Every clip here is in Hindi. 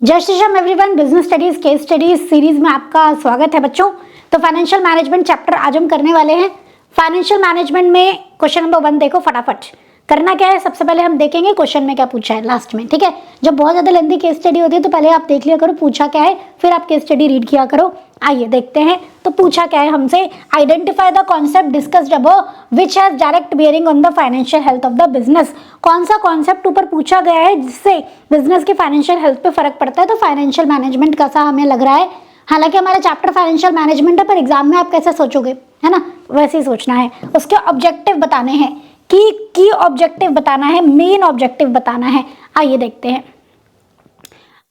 जय Shri Ram everyone, business studies case studies series में आपका स्वागत है बच्चों। तो फाइनेंशियल मैनेजमेंट चैप्टर आज हम करने वाले हैं। फाइनेंशियल मैनेजमेंट में क्वेश्चन नंबर 1 देखो फटाफट। करना क्या है, सबसे पहले हम देखेंगे क्वेश्चन में क्या पूछा है लास्ट में, ठीक है। जब बहुत ज्यादा लेंथी केस स्टडी होती है तो पहले आप देख लिया करो पूछा क्या है, फिर आप केस स्टडी रीड किया करो। आइए देखते हैं तो पूछा क्या है हमसे। Identify the concept discussed above which has direct bearing on the financial health of the business. कौन सा कॉन्सेप्ट ऊपर पूछा गया है जिससे बिजनेस की फाइनेंशियल हेल्थ पे फर्क पड़ता है। तो फाइनेंशियल मैनेजमेंट का सा हमें लग रहा है। हालांकि हमारा चैप्टर फाइनेंशियल मैनेजमेंट है, पर एग्जाम में आप कैसे सोचोगे, है ना, वैसे ही सोचना है। उसके ऑब्जेक्टिव बताने हैं, की ऑब्जेक्टिव बताना है, मेन ऑब्जेक्टिव बताना है। आइए देखते हैं।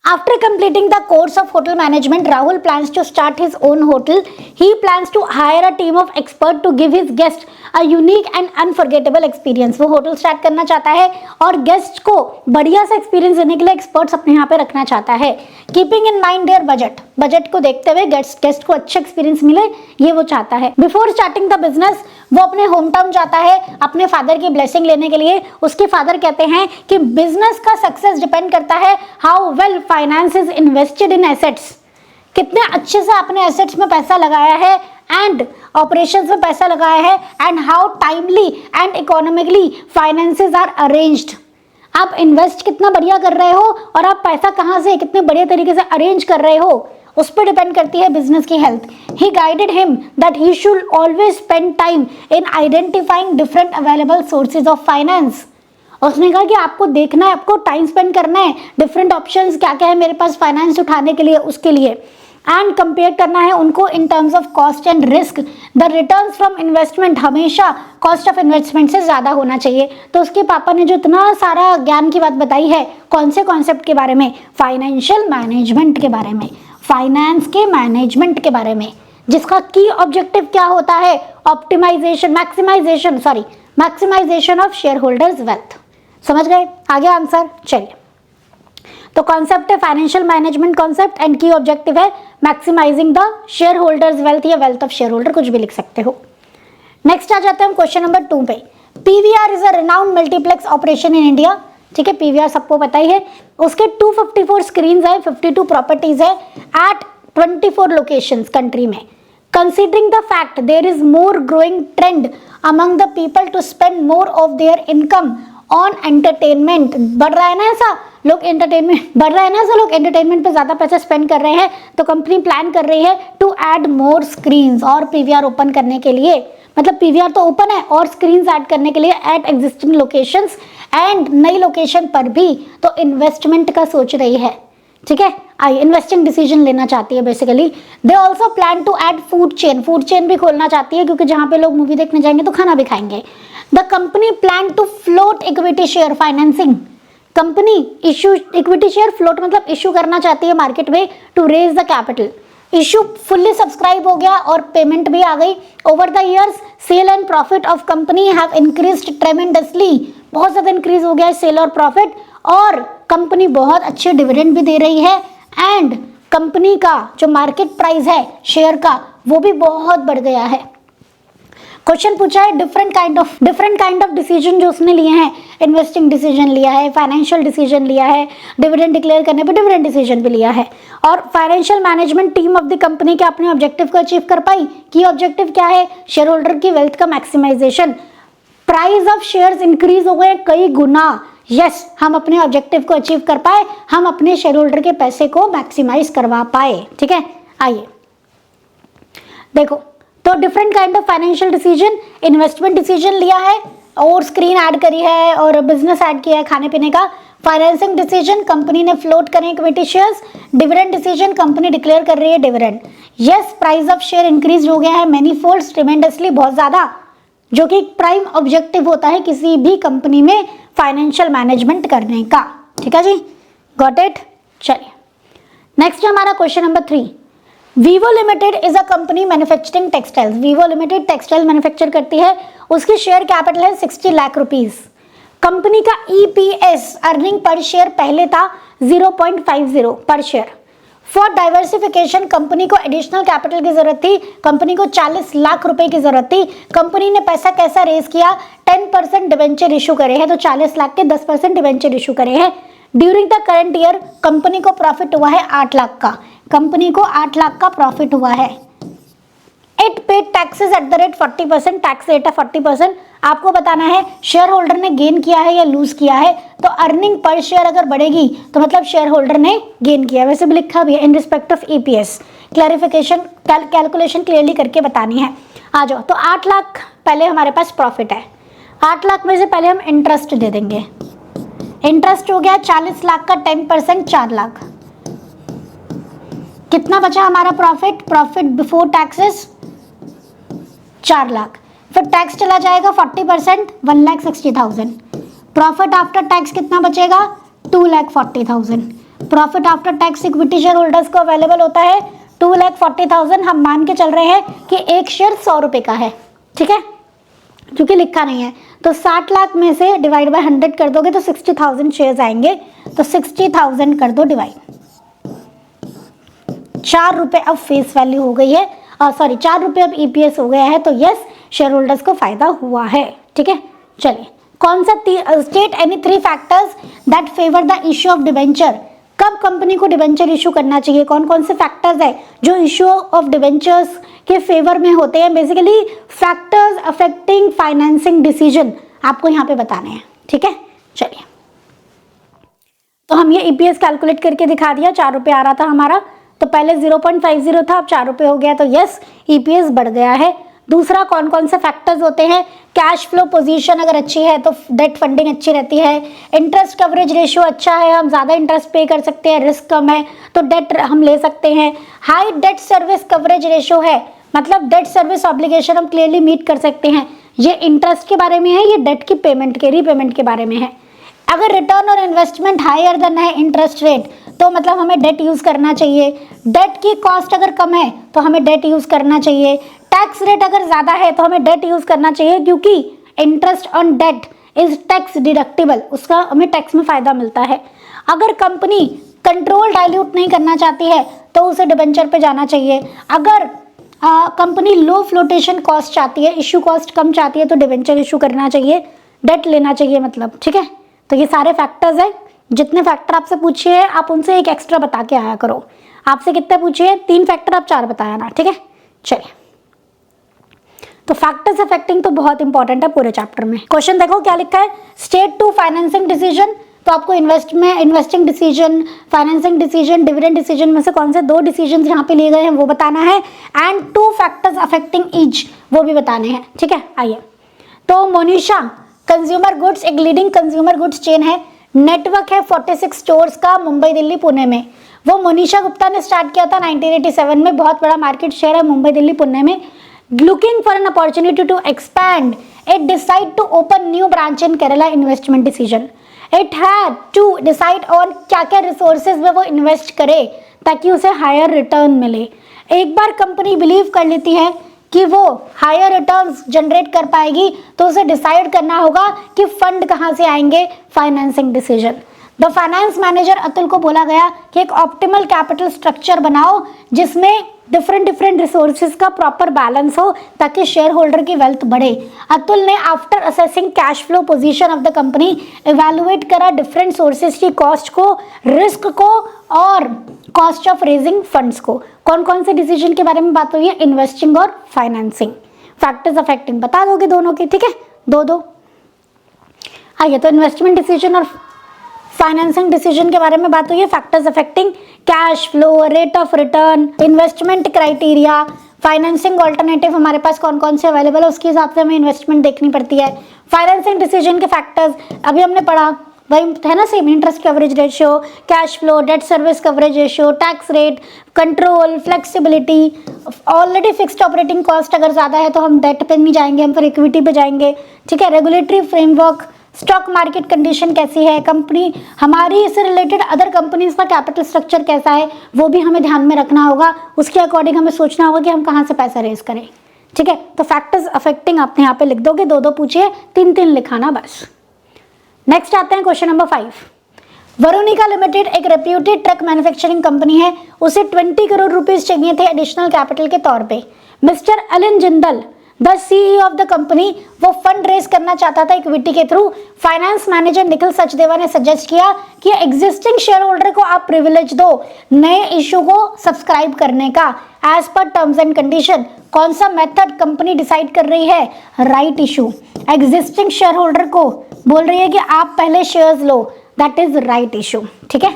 After completing the course of hotel management, Rahul plans to start his own hotel. He plans to hire a team of experts to give his guests a unique and unforgettable experience. वो होटल स्टार्ट करना चाहता है और गेस्ट को बढ़िया सा एक्सपीरियंस देने के लिए एक्सपर्ट्स अपने यहाँ पे रखना चाहता है। Keeping in mind their budget को देखते हुए गेस्ट को अच्छा एक्सपीरियंस मिले, ये वो चाहता है। बिफोर स्टार्टिंग द बिजनेस, वो अपने होम टाउन जाता है अपने फादर की ब्लेसिंग लेने के लिए। उसके फादर कहते हैं कि बिजनेस का सक्सेस डिपेंड करता है how well finance is invested in assets, कितने अच्छे से आपने एसेट्स में पैसा लगाया है एंड ऑपरेशंस में पैसा लगाया है, and how timely and economically finances are arranged. आप इन्वेस्ट कितना बढ़िया कर रहे हो और आप पैसा कहाँ से कितने बढ़िया तरीके से अरेंज कर रहे हो, उस पर डिपेंड करती है बिजनेस की health. He guided him that he should always spend time in identifying different available sources of finance. उसने कहा कि आपको देखना है, आपको टाइम स्पेंड करना है, डिफरेंट ऑप्शंस क्या क्या है मेरे पास फाइनेंस उठाने के लिए, उसके लिए। एंड कंपेयर करना है उनको in terms of cost and risk. The returns from investment हमेशा कॉस्ट ऑफ इन्वेस्टमेंट से ज़्यादा होना चाहिए। तो उसके पापा ने जो इतना सारा ज्ञान की बात बताई है, कौन से कॉन्सेप्ट के बारे में, फाइनेंशियल मैनेजमेंट के बारे में, फाइनेंस के मैनेजमेंट के बारे में, जिसका की ऑब्जेक्टिव क्या होता है, maximization of shareholders wealth. समझ गए, आगे आंसर। चलिए, तो कॉन्सेप्ट है फाइनेंशियल मैनेजमेंट कॉन्सेप्ट एंड की ऑब्जेक्टिव है maximizing the shareholders wealth या वेल्थ ऑफ शेयर होल्डर, कुछ भी लिख सकते हो। नेक्स्ट आ जाते हैं हम क्वेश्चन नंबर 2 पे। PVR is a renowned multiplex operation in India. ठीक है, पीवीआर सबको पता ही है। उसके 254 स्क्रीन है, 52 प्रॉपर्टीज है एट 24 लोकेशंस कंट्री में। Considering the fact there is more growing trend among the people to spend more of their income on entertainment. बढ़ रहा है ना ऐसा, लोग एंटरटेनमेंट पे ज्यादा पैसा स्पेंड कर रहे हैं, तो कंपनी प्लान कर रही है टू ऐड मोर स्क्रीन्स, और पीवीआर ओपन करने के लिए, मतलब पीवीआर तो ओपन है और स्क्रीन्स ऐड करने के लिए एट एग्जिस्टिंग लोकेशंस एंड नई लोकेशन पर भी तो इन्वेस्टमेंट का सोच रही है। ठीक है, आई इन्वेस्टिंग डिसीजन लेना चाहती है basically. They also plan to add food chain भी खोलना चाहती है, क्योंकि जहां पे लोग मूवी देखने जाएंगे तो खाना भी खाएंगे। The company plan to float equity share financing. Company issue equity share float मतलब इशू करना चाहती है मार्केट में to raise the capital. Issue fully subscribe हो गया और पेमेंट भी आ गई। Over the years sale and profit of company have increased tremendously. बहुत ज्यादा इंक्रीज हो गया है सेल और प्रॉफिट, और कंपनी बहुत अच्छे डिविडेंड भी दे रही है, एंड कंपनी का जो मार्केट प्राइस है शेयर का वो भी बहुत बढ़ गया है। क्वेश्चन पूछा है डिफरेंट काइंड ऑफ डिसीजन जो उसने लिए हैं, इन्वेस्टिंग डिसीजन लिया है, फाइनेंशियल डिसीजन लिया है, डिविडेंड डिक्लेयर करने पे डिविडेंड डिसीजन भी लिया है। और financial management team of the company के अपने ऑब्जेक्टिव को अचीव कर पाई। की ऑब्जेक्टिव क्या है, शेयर होल्डर की वेल्थ का maximization. Price of shares increase हो गए कई गुना। यस, हम अपने ऑब्जेक्टिव को अचीव कर पाए, हम अपने शेयर होल्डर के पैसे को मैक्सिमाइज करवा पाए। ठीक है, आइए देखो, तो different kind of financial decision, investment decision लिया है और स्क्रीन ऐड करी है और बिजनेस ऐड किया है खाने पीने का। फाइनेंसिंग डिसीजन, कंपनी ने फ्लोट करें equity shares. Dividend decision, company declare कर रही है dividend. Yes, price of share increase हो गया है मैनी फोल्ड्स, ट्रिमेंडसली, बहुत ज्यादा, जो कि प्राइम ऑब्जेक्टिव होता है किसी भी कंपनी में फाइनेंशियल मैनेजमेंट करने का। ठीक है जी, गॉट इट। चलिए नेक्स्ट हमारा question number 3। Vivo limited is a company manufacturing textiles. Vivo limited textile manufacture करती है, उसकी शेयर कैपिटल है 60 लाख रुपीज। कंपनी का ईपीएस अर्निंग पर शेयर पहले था 0.50 पर शेयर। फॉर डाइवर्सिफिकेशन कंपनी को एडिशनल कैपिटल की जरूरत थी, कंपनी को 40 लाख रुपए की जरूरत थी। कंपनी ने पैसा कैसा रेज किया, 10% डिवेंचर इशू करे हैं, तो 40 लाख के 10% डिवेंचर इशू करे हैं। During the current year company को प्रॉफिट हुआ है 8 लाख का, कंपनी को 8 लाख का प्रॉफिट हुआ है। It paid taxes at the rate 40%, tax rate है 40%। आपको बताना है शेयर होल्डर ने गेन किया है या लूज किया है। तो अर्निंग पर शेयर अगर बढ़ेगी तो मतलब शेयर होल्डर ने गेन किया, वैसे भी लिखा भी है in respect of EPS. Clarification calculation clearly करके बतानी है। आ जाओ, तो 8 लाख पहले हमारे पास प्रॉफिट है, 8 लाख में से पहले हम इंटरेस्ट दे देंगे। इंटरेस्ट हो गया 40 लाख का 10% 4 लाख। कितना बचा हमारा profit? Profit before taxes 4 lakh. फिर टैक्स चला जाएगा 40%, 1,60,000। प्रॉफिट आफ्टर टैक्स कितना बचेगा? 2,40,000। Profit after tax equity share holders को अवेलेबल होता है 2,40,000। हम मान के चल रहे हैं कि एक शेयर 100 रुपए का है, ठीक है, क्योंकि लिखा नहीं है। तो 60 लाख में से डिवाइड बाय 100 कर दोगे तो 60,000 शेयर्स आएंगे। तो 60,000 कर दो डिवाइड, 4 रुपए अब फेस वैल्यू हो गई है, सॉरी 4 रुपए अब ईपीएस हो गया है। तो यस, शेयर होल्डर्स को फायदा हुआ है, ठीक है। चलिए, कौन सा state any 3 factors that favour the issue of debenture. कब कंपनी को डिबेंचर इशू करना चाहिए, कौन कौन से फैक्टर्स है जो इशू ऑफ डिबेंचर्स के फेवर में होते हैं। Basically factors affecting financing decision आपको यहाँ पे बताने हैं, ठीक है। चलिए, तो हम ये ईपीएस कैलकुलेट करके दिखा दिया। 4 रुपए आ रहा था हमारा, तो पहले 0.50 था, अब 4 रुपए हो गया। तो यस, ईपीएस बढ़ गया है। दूसरा, कौन कौन से फैक्टर्स होते हैं? कैश फ्लो पोजीशन अगर अच्छी है तो डेट फंडिंग अच्छी रहती है। इंटरेस्ट कवरेज रेशियो अच्छा है, हम ज़्यादा इंटरेस्ट पे कर सकते हैं, रिस्क कम है तो डेट हम ले सकते हैं। High debt service coverage ratio है, मतलब डेट सर्विस ऑब्लिगेशन हम क्लियरली मीट कर सकते हैं। ये इंटरेस्ट के बारे में है, ये डेट की पेमेंट के रीपेमेंट के बारे में है। अगर रिटर्न और इन्वेस्टमेंट हायर देन है इंटरेस्ट रेट तो मतलब हमें डेट यूज़ करना चाहिए। डेट की कॉस्ट अगर कम है तो हमें डेट यूज़ करना चाहिए। टैक्स रेट अगर ज़्यादा है तो हमें डेट यूज़ करना चाहिए, क्योंकि interest on debt is tax deductible, उसका हमें टैक्स में फ़ायदा मिलता है। अगर कंपनी कंट्रोल डाइल्यूट नहीं करना चाहती है तो उसे डिबेंचर पे जाना चाहिए। अगर कंपनी लो फ्लोटेशन कॉस्ट चाहती है, इशू कॉस्ट कम चाहती है तो डिबेंचर इशू करना चाहिए, डेट लेना चाहिए मतलब, ठीक है। तो ये सारे फैक्टर्स हैं। जितने फैक्टर आपसे पूछे हैं आप उनसे एक एक्स्ट्रा बता के आया करो। आपसे कितने पूछे हैं? 3 फैक्टर, आप 4 बताया ना, ठीक है। चलिए, तो फैक्टर्स अफेक्टिंग तो बहुत इंपॉर्टेंट है पूरे चैप्टर में। क्वेश्चन देखो क्या लिखा है, स्टेट 2 फाइनेंसिंग डिसीजन। तो आपको investing decision, financing decision, dividend decision में से कौन से 2 डिसीजन यहाँ पे लिए गए हैं वो बताना है। एंड 2 फैक्टर्स अफेक्टिंग ईच, वो भी बताने हैं, ठीक है। आइए, तो मोनिशा कंज्यूमर गुड्स एक लीडिंग कंज्यूमर गुड्स चेन है, नेटवर्क है 46 स्टोर्स का मुंबई, दिल्ली, पुणे में। वो मोनिशा गुप्ता ने स्टार्ट किया था 1987 में, बहुत बड़ा मार्केट शेयर है मुंबई, दिल्ली, पुणे में। Looking for an opportunity to expand, it decide to open new branch in Kerala. Investment decision, it had to decide on क्या क्या रिसोर्सेज में वो इन्वेस्ट करे ताकि उसे हायर रिटर्न मिले। एक बार कंपनी बिलीव कर लेती है कि वो हायर रिटर्न्स जनरेट कर पाएगी तो उसे डिसाइड करना होगा कि फंड कहाँ से आएंगे, financing decision. The finance manager Atul को बोला गया कि एक ऑप्टिमल कैपिटल स्ट्रक्चर बनाओ जिसमें डिफरेंट रिसोर्सेज का प्रॉपर बैलेंस हो ताकि शेयर होल्डर की वेल्थ बढ़े। अतुल ने after assessing cash flow position of the company evaluate करा डिफरेंट सोर्सेज की कॉस्ट को, रिस्क को और कॉस्ट ऑफ रेजिंग फंड्स को। कौन कौन से डिसीजन के बारे में बात हुई है? इन्वेस्टिंग और फाइनेंसिंग। फैक्टर्स अफेक्टिंग बता दोगे दोनों के, ठीक है, 2-2। आइए, तो इन्वेस्टमेंट डिसीजन और फाइनेंसिंग डिसीजन के बारे में बात हुई है। Factors affecting cash flow, rate of return, investment criteria, financing alternative हमारे पास कौन कौन से अवेलेबल है उसके हिसाब से हमें इन्वेस्टमेंट देखनी पड़ती है। फाइनेंसिंग डिसीजन के फैक्टर्स अभी हमने पढ़ा, वही है ना, same. Interest coverage ratio, cash flow, debt service coverage ratio, tax rate, control, flexibility. Already fixed operating cost अगर ज़्यादा है तो हम डेट पे नहीं जाएंगे, हम फिर इक्विटी पे जाएंगे, ठीक है। Regulatory framework, stock market condition कैसी है, कंपनी हमारी इससे रिलेटेड अदर कंपनीज का कैपिटल स्ट्रक्चर कैसा है वो भी हमें ध्यान में रखना होगा। उसके अकॉर्डिंग हमें सोचना होगा कि हम कहाँ से पैसा रेज करें, ठीक है। तो फैक्टर्स अफेक्टिंग आपने यहाँ पे लिख दोगे, 2-2 पूछिए, 3-3 लिखाना बस। नेक्स्ट आते हैं क्वेश्चन नंबर 5। वरुणिका लिमिटेड एक रेप्यूटेड ट्रक मैन्युफैक्चरिंग कंपनी है, उसे 20 करोड़ रुपीस चाहिए थे एडिशनल कैपिटल के तौर पे। Mister Alin Jindal the CEO of the company वो फंड रेज करना चाहता था इक्विटी के through. Finance manager Nikhil Sachdeva ने सजेस्ट किया कि एग्जिस्टिंग शेयर होल्डर को आप प्रिविलेज दो नए इशू को सब्सक्राइब करने का as per terms and condition. कौन सा मेथड कंपनी डिसाइड कर रही है? Right issue. Existing share holder को बोल रही है कि आप पहले shares low, that is right issue. ठीक है,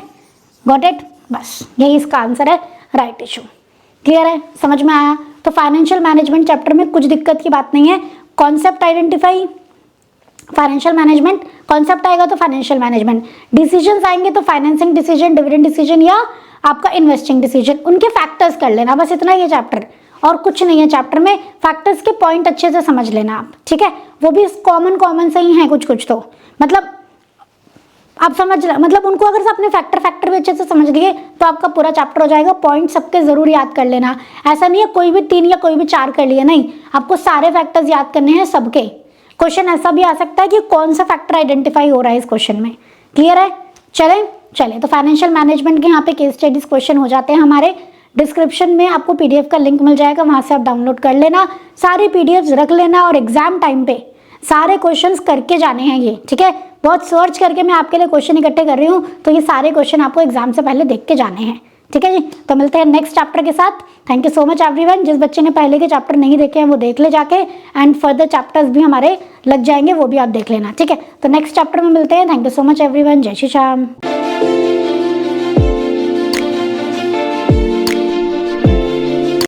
गॉट इट? बस यही इसका आंसर है, राइट इशू। क्लियर है, समझ में आया? तो फाइनेंशियल मैनेजमेंट चैप्टर में कुछ दिक्कत की बात नहीं है। Concept identify, financial management, concept आएगा तो फाइनेंशियल मैनेजमेंट, डिसीजंस आएंगे तो फाइनेंसिंग डिसीजन, डिविडेंड डिसीजन या आपका इन्वेस्टिंग डिसीजन, उनके फैक्टर्स कर लेना, बस इतना ही है चैप्टर, और कुछ नहीं है चैप्टर में। फैक्टर्स के पॉइंट अच्छे से समझ लेना आप, ठीक है? वो भी कॉमन से ही हैं कुछ कुछ, तो मतलब आप समझ, मतलब उनको अगर अपने फैक्टर भी अच्छे से समझ लिए तो आपका पूरा चैप्टर हो जाएगा। पॉइंट सबके जरूर याद कर लेना, ऐसा नहीं है कोई भी 3 या कोई भी 4 कर लिए, नहीं, आपको सारे फैक्टर्स याद करने हैं सबके। क्वेश्चन ऐसा भी आ सकता है कि कौन सा फैक्टर आइडेंटिफाई हो रहा है इस क्वेश्चन में। क्लियर है? चलें तो फाइनेंशियल मैनेजमेंट के यहाँ पे केस स्टडीज क्वेश्चन हो जाते हैं हमारे। डिस्क्रिप्शन में आपको पीडीएफ का लिंक मिल जाएगा, वहां से आप डाउनलोड कर लेना, सारी पीडीएफ रख लेना और एग्जाम टाइम पे सारे क्वेश्चंस करके जाने हैं ये। ठीक है, बहुत सर्च करके मैं आपके लिए क्वेश्चन इकट्ठे कर रही हूँ, तो ये सारे क्वेश्चन आपको एग्जाम से पहले देख के जाने हैं। ठीक है जी, तो मिलते हैं नेक्स्ट चैप्टर के साथ। Thank you so much everyone. जिस बच्चे ने पहले के चैप्टर नहीं देखे हैं वो देख ले जाके, एंड फर्दर चैप्टर्स भी हमारे लग जाएंगे, वो भी आप देख लेना। ठीक है, तो नेक्स्ट चैप्टर में मिलते हैं। Thank you so much everyone. जय श्री श्याम।